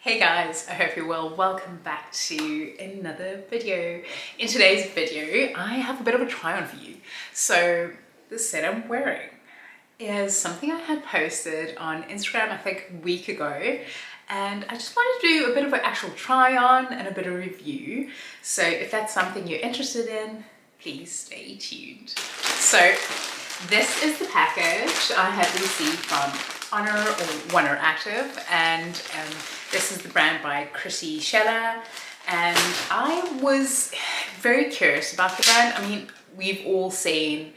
Hey guys, I hope you're well. Welcome back to another video. In today's video, I have a bit of a try on for you. So the set I'm wearing is something I had posted on Instagram, I think a week ago. And I just wanted to do a bit of an actual try on and a bit of a review. So if that's something you're interested in, please stay tuned. So this is the package I had received from Oneractive, and this is the brand by Chrissy Scheller, and I was very curious about the brand. I mean, we've all seen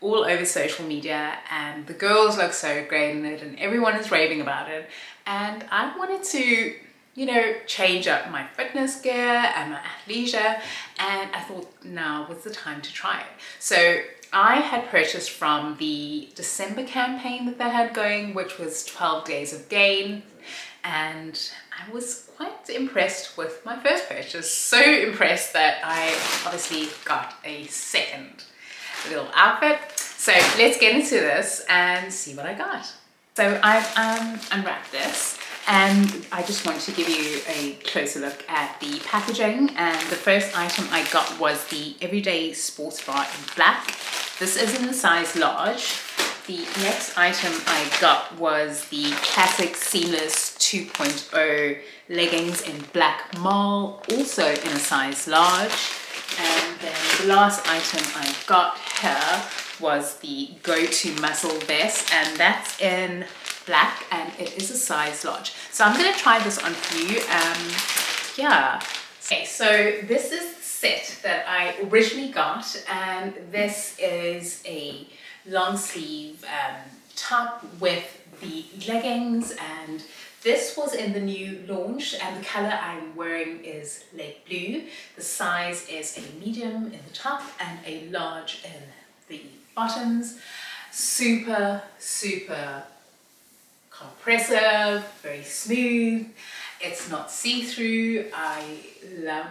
all over social media and the girls look so great in it and everyone is raving about it, and I wanted to, you know, change up my fitness gear and my athleisure, and I thought now was the time to try it. So I had purchased from the December campaign that they had going, which was 12 days of gain, and I was quite impressed with my first purchase. So impressed that I obviously got a second little outfit. So let's get into this and see what I got. So I've unwrapped this, and I just want to give you a closer look at the packaging. And the first item I got was the Everyday Sports Bra in black. This is in the size large. The next item I got was the classic seamless 2.0 leggings in black marl, also in a size large. And then the last item I got here was the Go-To Muscle Vest, and that's in black and it is a size large. So I'm going to try this on for you. Yeah. Okay, so this is the set that I originally got, and this is a long sleeve top with the leggings, and this was in the new launch, and the color I'm wearing is light blue. The size is a medium in the top and a large in the bottoms. Super compressive, very smooth. It's not see-through. I love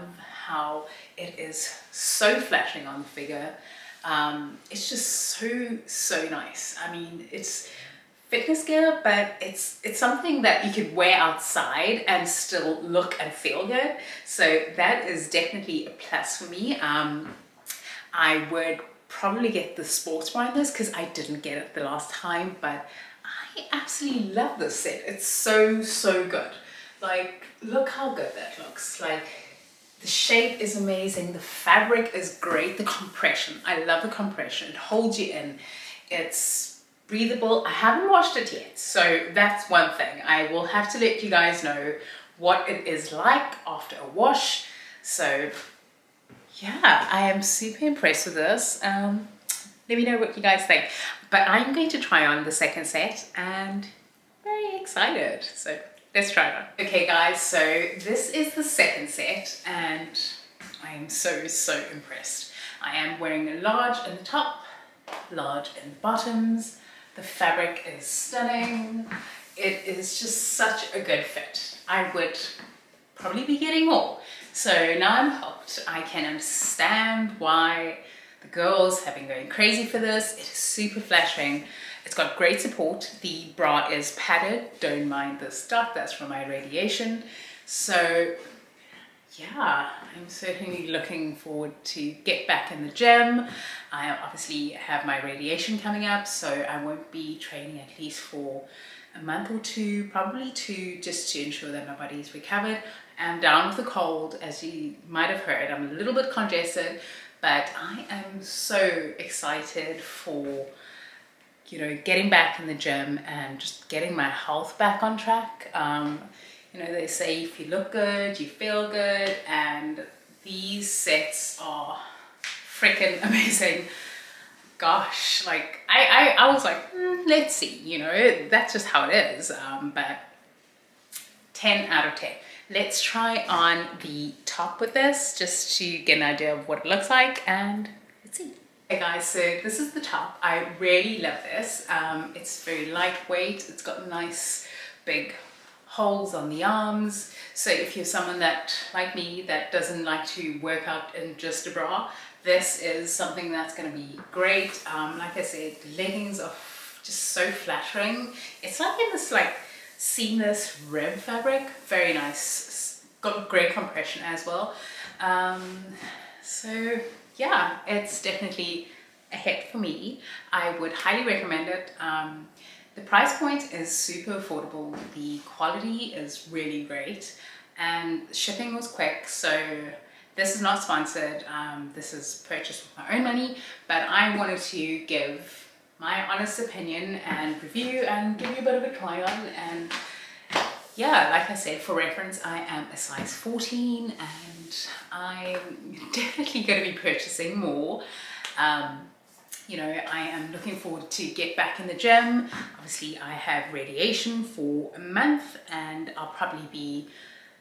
how it is so flattering on the figure. It's just so nice. I mean, it's fitness gear, but it's something that you could wear outside and still look and feel good. So that is definitely a plus for me. I would probably get the sports bra in this because I didn't get it the last time, but I absolutely love this set. It's so good. Like, look how good that looks. Like, the shape is amazing, the fabric is great, the compression, I love the compression, it holds you in, it's breathable. I haven't washed it yet, so that's one thing. I will have to let you guys know what it is like after a wash. So yeah, I am super impressed with this. Let me know what you guys think, but I'm going to try on the second set and very excited. So let's try it on. Okay guys, so this is the second set and I am so impressed. I am wearing a large in the top, large in the bottoms. The fabric is stunning. It is just such a good fit. I would probably be getting more. So now I'm hooked. I can understand why the girls have been going crazy for this. It is super flattering. It's got great support. The bra is padded. Don't mind the stuff, that's from my radiation. So yeah, I'm certainly looking forward to get back in the gym. I obviously have my radiation coming up, so I won't be training at least for a month or two, probably two, just to ensure that my body's recovered. I'm down with the cold, as you might have heard. I'm a little bit congested, but I am so excited for, you know, getting back in the gym and just getting my health back on track. You know, they say if you look good, you feel good, and these sets are freaking amazing. Gosh, like I was like, let's see, you know, that's just how it is. But 10 out of 10. Let's try on the top with this just to get an idea of what it looks like, and let's see. Hey guys, so this is the top. I really love this. It's very lightweight. It's got nice big holes on the arms. So if you're someone that, like me, that doesn't like to work out in just a bra, this is something that's going to be great. Like I said, the leggings are just so flattering. It's like in this like seamless rib fabric, very nice, got great compression as well. So yeah, it's definitely a hit for me. I would highly recommend it. The price point is super affordable, the quality is really great, and shipping was quick. So this is not sponsored, this is purchased with my own money, but I wanted to give my honest opinion and review and give you a bit of a try on. And yeah, like I said, for reference, I am a size 14 and I'm definitely going to be purchasing more. You know, I am looking forward to get back in the gym. Obviously, I have radiation for a month and I'll probably be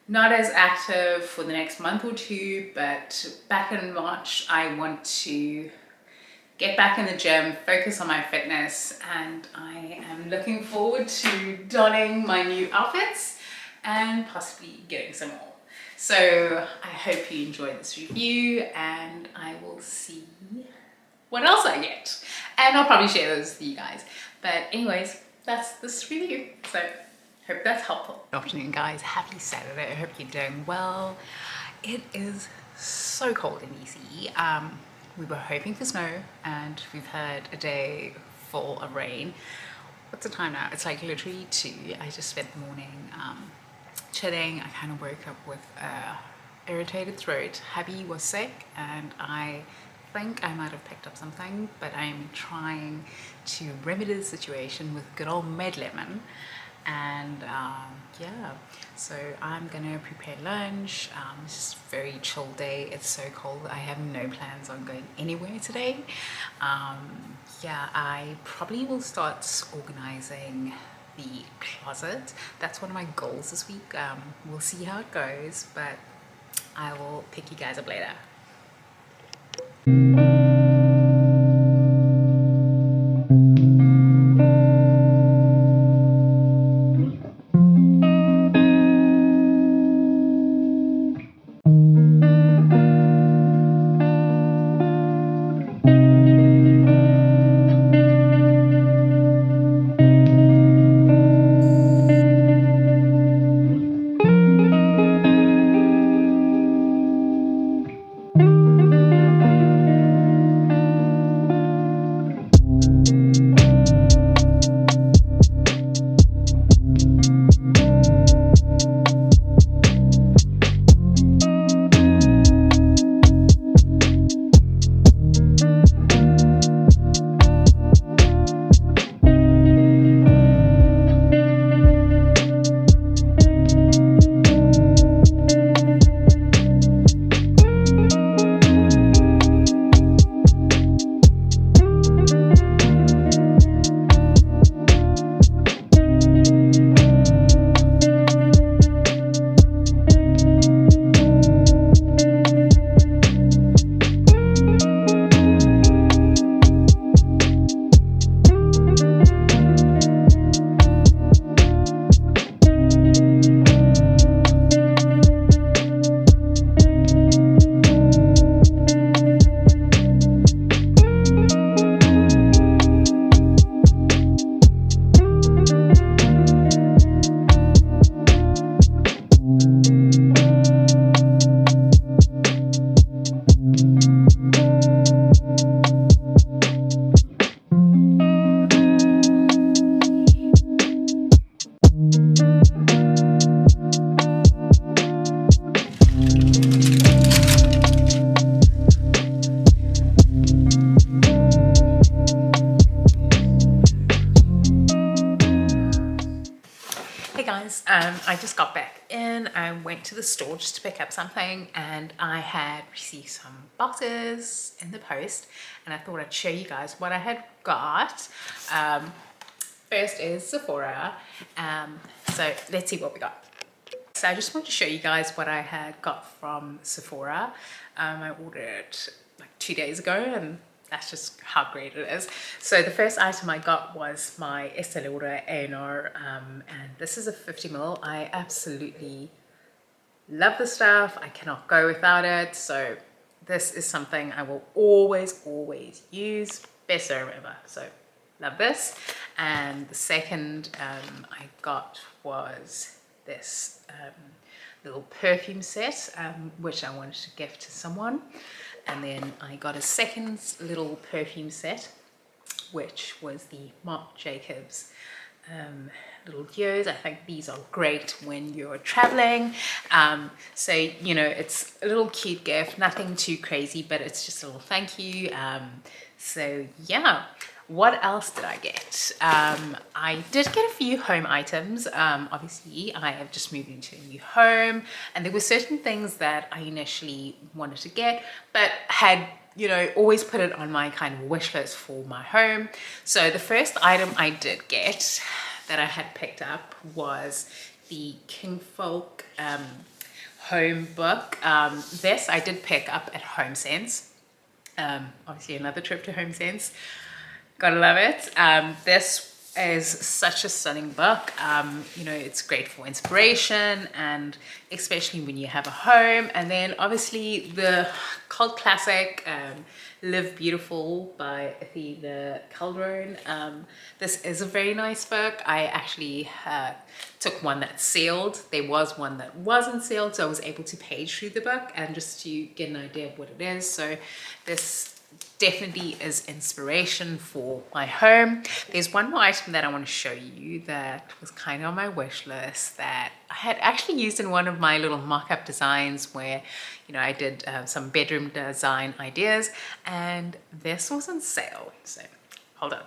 not as active for the next month or two, but back in March, I want to get back in the gym, focus on my fitness, and I am looking forward to donning my new outfits and possibly getting some more. So I hope you enjoyed this review and I will see what else I get. And I'll probably share those with you guys. But anyways, that's this review. So hope that's helpful. Good afternoon guys, happy Saturday. I hope you're doing well. It is so cold in DC. We were hoping for snow and we've had a day full of rain. What's the time now? It's like literally 2. I just spent the morning chilling. I kind of woke up with a irritated throat. Hubby was sick and I think I might have picked up something, but I'm trying to remedy the situation with good old Med Lemon. And yeah, so I'm gonna prepare lunch. It's just a very chill day. It's so cold. I have no plans on going anywhere today. Yeah, I probably will start organizing the closet. That's one of my goals this week. We'll see how it goes, but I will pick you guys up later. I just got back in. I went to the store just to pick up something and I had received some boxes in the post and I thought I'd show you guys what I had got. First is Sephora. So let's see what we got. So I just wanted to show you guys what I had got from Sephora. I ordered it like 2 days ago and that's just how great it is. So the first item I got was my Estee Lauder A&R, and this is a 50ml. I absolutely love the stuff. I cannot go without it. So this is something I will always use. Best serum ever. So love this. And the second I got was this little perfume set, which I wanted to gift to someone. And then I got a second little perfume set, which was the Marc Jacobs little deos. I think these are great when you're traveling. So, you know, it's a little cute gift, nothing too crazy, but it's just a little thank you. So yeah, what else did I get? I did get a few home items. Obviously, I have just moved into a new home, and there were certain things that I initially wanted to get, but had, you know, always put it on my kind of wish list for my home. So the first item I did get that I had picked up was the Kinfolk home book. This I did pick up at HomeSense. Obviously another trip to HomeSense. Gotta love it. This is such a stunning book. You know, it's great for inspiration, and especially when you have a home. And then obviously the cult classic, Live Beautiful by Athena Calderon. This is a very nice book. I actually took one that's sealed. There was one that wasn't sealed, so I was able to page through the book and just to get an idea of what it is. So this definitely is inspiration for my home. There's one more item that I want to show you that was kind of on my wish list that I had actually used in one of my little mock-up designs where, you know, I did some bedroom design ideas, and this was on sale. So hold on.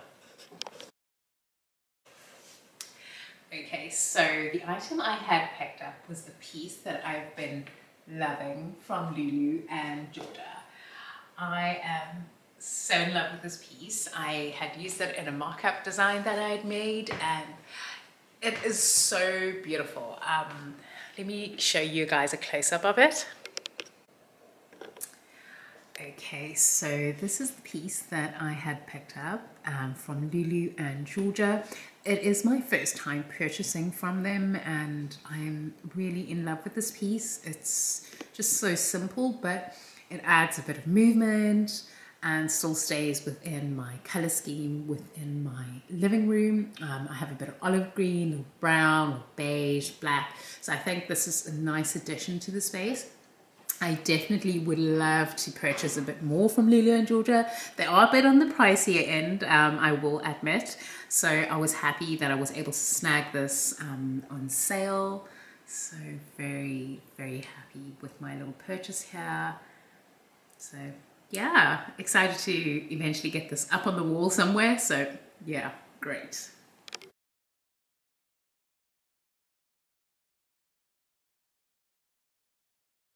Okay, so the item I had picked up was the piece that I've been loving from Lulu and Georgia. I am so in love with this piece. I had used it in a mock-up design that I had made, and it is so beautiful. Let me show you guys a close-up of it. Okay, so this is the piece that I had picked up from Lulu and Georgia. It is my first time purchasing from them, and I'm really in love with this piece. It's just so simple, but it adds a bit of movement and still stays within my color scheme within my living room. I have a bit of olive green or brown or beige, black. So I think this is a nice addition to the space. I definitely would love to purchase a bit more from Lulu and Georgia. They are a bit on the pricier end, I will admit. So I was happy that I was able to snag this on sale. So very, very happy with my little purchase here. So yeah, excited to eventually get this up on the wall somewhere. So yeah, great.